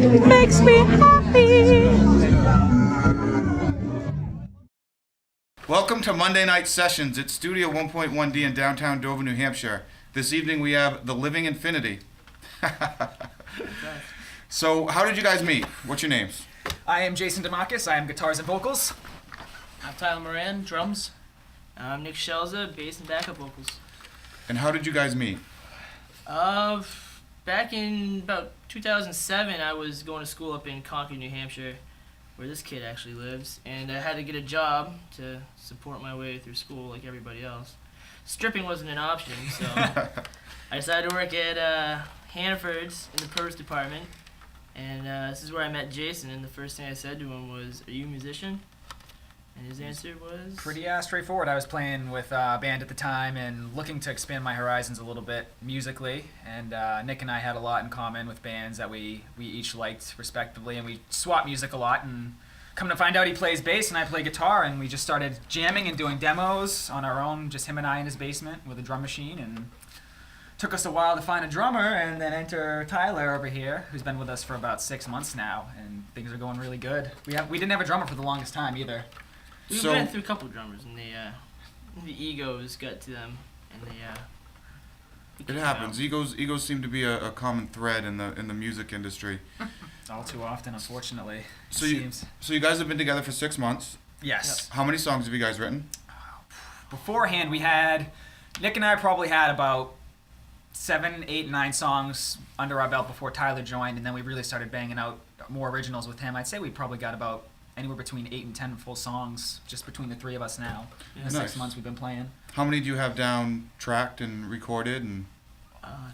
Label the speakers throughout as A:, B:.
A: makes me happy.
B: Welcome to Monday Night Sessions at Studio 1.1D in downtown Dover, New Hampshire. This evening we have The Living Infinity. So, how did you guys meet? What's your names?
C: I am Jason DeMarcus. I am guitars and vocals.
D: I'm Tyler Moran, drums. I'm Nick Shelza, bass and backup vocals.
B: And how did you guys meet?
D: Back in about 2007, I was going to school up in Concord, New Hampshire, where this kid actually lives, and I had to get a job to support my way through school like everybody else. Stripping wasn't an option, so I decided to work at Hannaford's in the produce department, and this is where I met Jason, and the first thing I said to him was, "Are you a musician?" And his answer was...
C: Pretty straightforward. I was playing with a band at the time and looking to expand my horizons a little bit musically. And Nick and I had a lot in common with bands that we each liked respectively. And we swapped music a lot. And come to find out, he plays bass and I play guitar. And we just started jamming and doing demos on our own, just him and I in his basement with a drum machine. And took us a while to find a drummer, and then enter Tyler over here, who's been with us for about 6 months now. And things are going really good. We didn't have a drummer for the longest time either.
D: We've been through a couple of drummers, and the egos got to them, and
B: It happens. Egos seem to be a common thread in the music industry.
C: All too often, unfortunately.
B: So you guys have been together for 6 months.
C: Yes.
B: How many songs have you guys written?
C: Beforehand, Nick and I probably had about 7, 8, 9 songs under our belt before Tyler joined, and then we really started banging out more originals with him. I'd say we probably got about anywhere between 8 and 10 full songs just between the three of us now. In the 6 months we've been playing.
B: How many do you have down, tracked, and recorded? And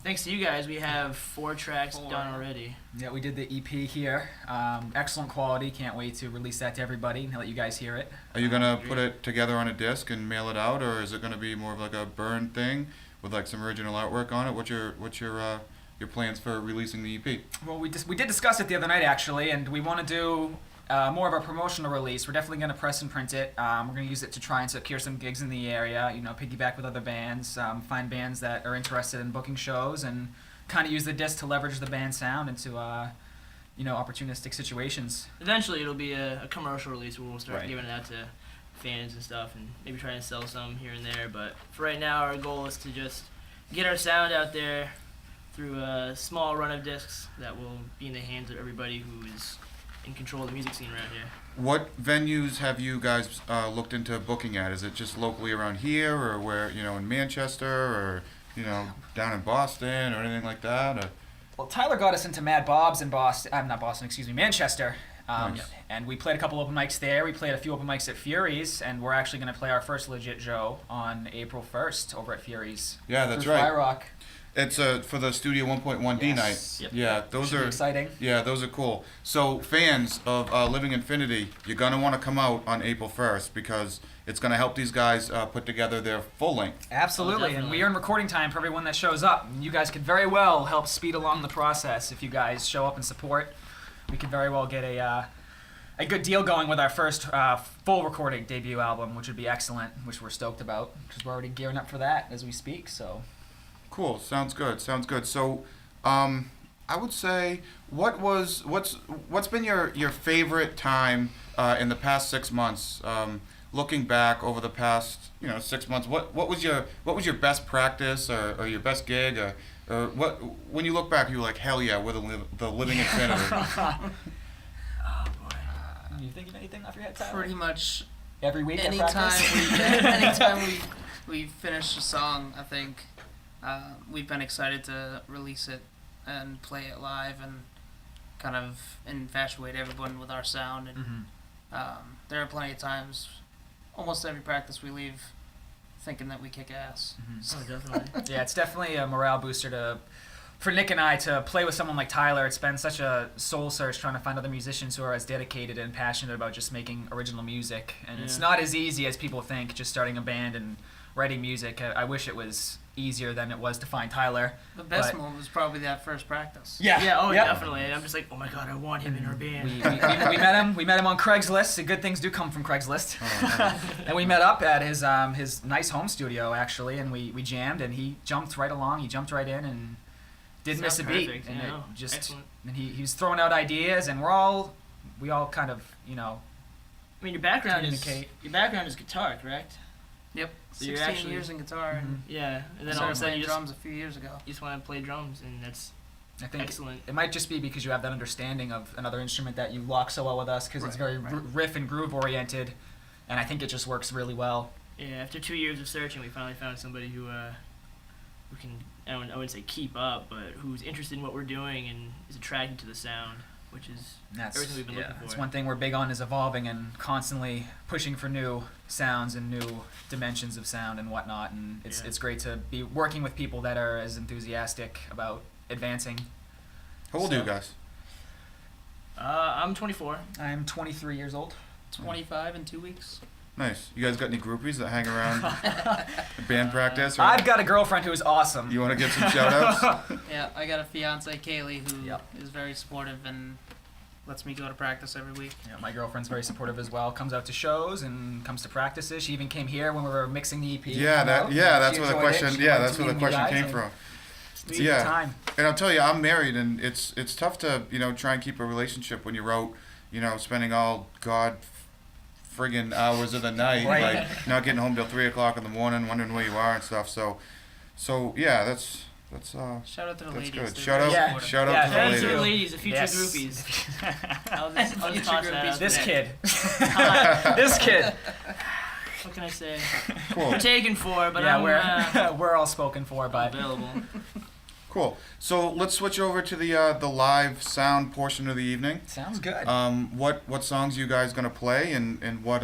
D: thanks to you guys, we have 4 tracks done already.
C: Yeah, we did the EP here. Excellent quality. Can't wait to release that to everybody and let you guys hear it.
B: are you gonna put it together on a disc and mail it out, or is it gonna be more of like a burn thing with like some original artwork on it? What's your plans for releasing the EP?
C: Well, we did discuss it the other night actually, and we want to do more of a promotional release. We're definitely going to press and print it. We're going to use it to try and secure some gigs in the area, piggyback with other bands, find bands that are interested in booking shows, and kind of use the disc to leverage the band sound into, opportunistic situations.
D: Eventually it'll be a commercial release where we'll start giving it out to fans and stuff, and maybe try and sell some here and there. But for right now, our goal is to just get our sound out there through a small run of discs that will be in the hands of everybody who is in control of the music scene around here.
B: What venues have you guys looked into booking at? Is it just locally around here, or where, in Manchester, or, down in Boston, or anything like that? Or?
C: Well, Tyler got us into Mad Bob's in Manchester.
B: Nice.
C: And we played a couple open mics there. We played a few open mics at Fury's, and we're actually going to play our first legit show on April 1st over at Fury's.
B: Yeah, that's
C: through
B: right.
C: Fire Rock.
B: It's for the Studio 1.1D night.
D: Yep.
B: Yeah, those
C: Should be
B: are
C: exciting.
B: Yeah, those are cool. So fans of Living Infinity, you're gonna want to come out on April 1st because it's gonna help these guys put together their full length.
C: Absolutely, and we earn recording time for everyone that shows up. And you guys could very well help speed along the process if you guys show up and support. We could very well get a good deal going with our first full recording debut album, which would be excellent, which we're stoked about because we're already gearing up for that as we speak. So.
B: Cool. Sounds good. So, I would say, what's been your favorite time in the past 6 months? Looking back over the past 6 months, what was your best practice or your best gig or what when you look back you were like, hell yeah, we're the Living Infinity.
D: Oh boy.
C: You thinking anything off your head, Tyler?
E: Pretty much
C: Every week.
E: anytime we finish a song, I think we've been excited to release it and play it live and kind of infatuate everyone with our sound. And there are plenty of times, almost every practice we leave thinking that we kick ass.
D: Oh, definitely.
C: Yeah, it's definitely a morale booster for Nick and I to play with someone like Tyler. It's been such a soul search trying to find other musicians who are as dedicated and passionate about just making original music. And it's not as easy as people think, just starting a band and writing music. I wish it was easier than it was to find Tyler.
E: The best moment was probably that first practice.
C: Yeah,
D: Definitely. And I'm just like, oh my god, I want him in our band.
C: We met him on Craigslist. The good things do come from Craigslist. And we met up at his nice home studio actually, and we jammed, and he jumped right along. He jumped right in and didn't miss a
D: Sounds
C: beat,
D: perfect,
C: and
D: yeah,
C: it
D: no,
C: just
D: excellent.
C: and he was throwing out ideas, and we all kind of
D: I mean, your background
C: Communicate.
D: is guitar, correct?
E: Yep.
D: So you're
E: 16
D: actually-
E: years in guitar and
D: Yeah, and then all
E: started
D: of a sudden
E: playing
D: you just,
E: drums a few years ago.
D: you just want to play drums, and that's
C: I think
D: excellent.
C: it might just be because you have that understanding of another instrument that you lock so well with us, because it's
E: Right,
C: very
E: right.
C: riff and groove oriented, and I think it just works really well.
D: Yeah, after 2 years of searching, we finally found somebody who can, I wouldn't say keep up, but who's interested in what we're doing and is attracted to the sound, which is
C: And that's
D: everything we've been looking for.
C: It's one thing we're big on is evolving and constantly pushing for new sounds and new dimensions of sound and whatnot. And
D: Yeah.
C: it's great to be working with people that are as enthusiastic about advancing.
B: How old are you
C: So-
B: guys?
D: I'm 24.
C: I'm 23 years old.
E: 25 in 2 weeks.
B: Nice. You guys got any groupies that hang around band practice? Or
C: I've got a girlfriend who is awesome.
B: you want to give some shout outs?
E: Yeah, I got a fiance, Kaylee, who is
C: Yep.
E: very supportive and lets me go to practice every week.
C: Yeah, my girlfriend's very supportive as well. Comes out to shows and comes to practices. She even came here when we were mixing the EP.
B: Yeah,
C: Come out.
B: that's
C: She
B: where the
C: enjoyed it.
B: question.
C: She
B: Yeah,
C: wanted
B: that's
C: to
B: where the
C: meet you
B: question
C: guys
B: came
C: and
B: from.
C: it's a good
B: Yeah.
C: time.
B: And I'll tell you, I'm married, and it's tough to try and keep a relationship when you're out, spending all friggin' hours of the night,
C: Right.
B: like not getting home till 3 o'clock in the morning, wondering where you are and stuff. So yeah, that's
E: Shout out to the
B: that's
E: ladies.
B: good.
E: they're
B: Shout
E: very
B: out,
C: Yeah.
E: supportive.
B: shout out
C: Yeah,
B: to the
D: Thanks
B: ladies.
D: to the ladies, the future
C: Yes.
D: groupies. I'll just
E: Future
D: toss that
E: groupies.
D: out
C: This
D: there.
C: kid. This kid.
D: What can I say?
B: Cool,
D: We're taken for, but
C: yeah,
D: I'm
C: we're all spoken for, but
D: available.
B: cool. So let's switch over to the live sound portion of the evening.
C: sounds good.
B: What songs you guys gonna play, and what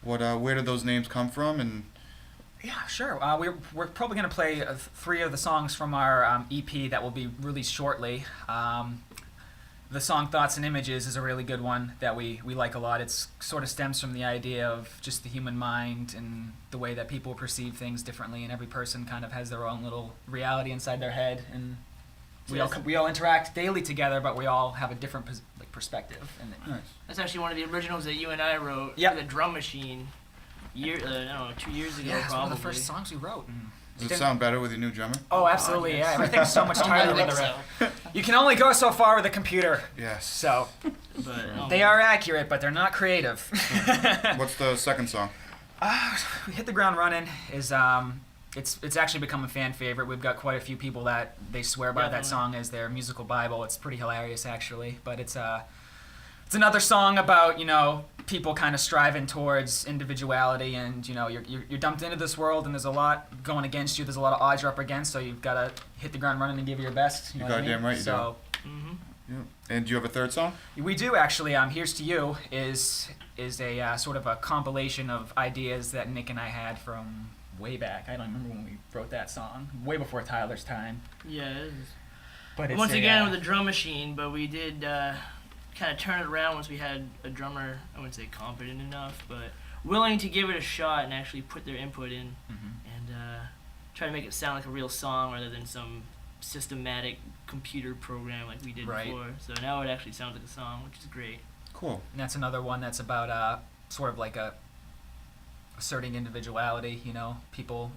B: where did those names come from, and
C: Yeah, sure. We're probably going to play 3 of the songs from our EP that will be released shortly. The song Thoughts and Images is a really good one that we like a lot. It's sort of stems from the idea of just the human mind and the way that people perceive things differently, and every person kind of has their own little reality inside their head, and we all interact daily together, but we all have a different perspective. And
B: nice.
D: That's actually one of the originals that you and I wrote.
C: Yep.
D: For the drum machine. I don't know, 2 years ago
C: yeah, it's one
D: probably.
C: of the first songs we wrote. And
B: Does it sound better with your new drummer?
C: Oh, absolutely,
D: yes.
C: yeah. Everything's so much
E: I
C: tighter
E: think
C: with
E: so.
C: the You can only go so far with a computer,
B: Yes.
C: so
D: But
C: they are accurate, but they're not creative.
B: What's the second song?
C: We Hit the Ground Running is it's actually become a fan favorite. We've got quite a few people that they swear by that
D: Definitely.
C: song as their musical bible. It's pretty hilarious actually, but it's another song about people kind of striving towards individuality, and you're dumped into this world, and there's a lot going against you. There's a lot of odds you're up against, so you've got to hit the ground running and give it your best. You know what I
B: goddamn
C: mean?
B: right you
C: So
D: hmm
B: Yeah. And do you have a third song?
C: we do actually. Here's to You is a sort of a compilation of ideas that Nick and I had from way back. I don't remember when we wrote that song, way before Tyler's time.
D: Yeah, it is.
C: But it's
D: Once again with a drum machine, but we did kind of turn it around once we had a drummer, I wouldn't say competent enough, but willing to give it a shot and actually put their input in and try to make it sound like a real song rather than some systematic computer program like we did
C: Right.
D: before. So now it actually sounds like a song, which is great.
B: Cool.
C: And that's another one that's about sort of like asserting individuality. People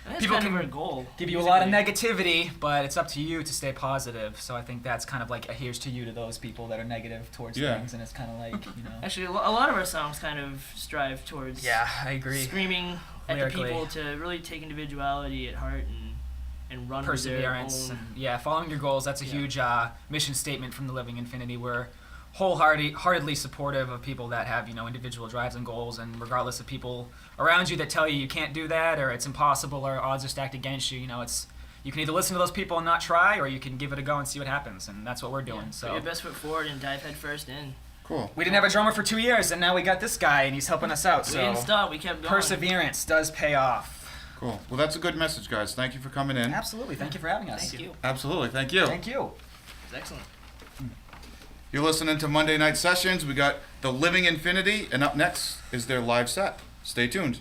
D: And that's
C: People
D: kind
C: can
D: of our goal.
C: give you a lot of
D: musically.
C: negativity, but it's up to you to stay positive. So I think that's kind of like a here's to you to those people that are negative towards
B: Yeah.
C: things, and it's kind of like
D: Actually, a lot of our songs kind of strive towards
C: Yeah, I agree.
D: screaming at
C: Lyrically.
D: the people to really take individuality at heart and run
C: Perseverance,
D: with their own.
C: and yeah, following your goals. That's a
D: Yeah.
C: huge mission statement from the Living Infinity. We're wholeheartedly supportive of people that have individual drives and goals, and regardless of people around you that tell you can't do that or it's impossible or odds are stacked against you, it's you can either listen to those people and not try, or you can give it a go and see what happens, and that's what we're doing.
D: Put
C: So
D: your best foot forward and dive head first in.
B: Cool.
C: we didn't have a drummer for 2 years, and now we got this guy, and he's helping us out.
D: We
C: So
D: didn't stop. We kept going.
C: perseverance does pay off.
B: Cool. Well, that's a good message, guys. Thank you for coming in.
C: Absolutely. Thank you for having us.
E: Thank you.
B: Absolutely. Thank you.
C: Thank you.
D: It's excellent.
B: You're listening to Monday Night Sessions. We got The Living Infinity, and up next is their live set. Stay tuned.